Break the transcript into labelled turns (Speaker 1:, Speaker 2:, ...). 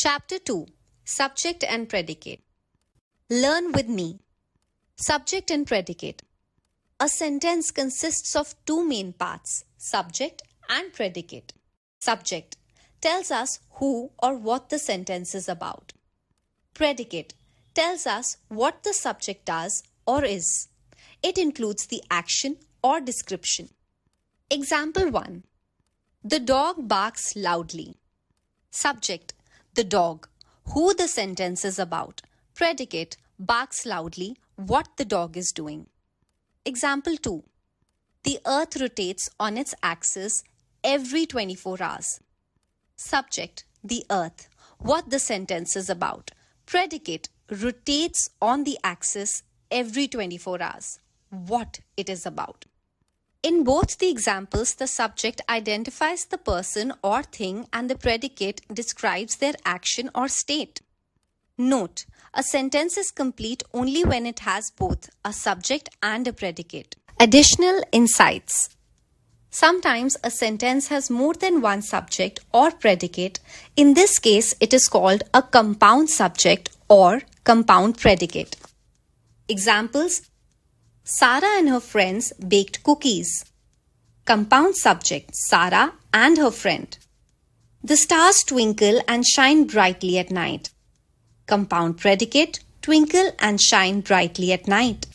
Speaker 1: Chapter 2. Subject and Predicate. Learn with me. Subject and Predicate. A sentence consists of two main parts, subject and predicate. Subject tells us who or what the sentence is about. Predicate tells us what the subject does or is. It includes the action or description. Example 1. The dog barks loudly. Subject: the dog, who the sentence is about. Predicate: barks loudly, what the dog is doing. Example 2. The earth rotates on its axis every 24 hours. Subject: the earth, what the sentence is about. Predicate: rotates on the axis every 24 hours, what it is about. In both the examples, the subject identifies the person or thing and the predicate describes their action or state. Note: a sentence is complete only when it has both a subject and a predicate. Additional insights. Sometimes a sentence has more than one subject or predicate. In this case, it is called a compound subject or compound predicate. Examples: Sarah and her friends baked cookies. Compound subject: Sarah and her friend. The stars twinkle and shine brightly at night. Compound predicate: twinkle and shine brightly at night.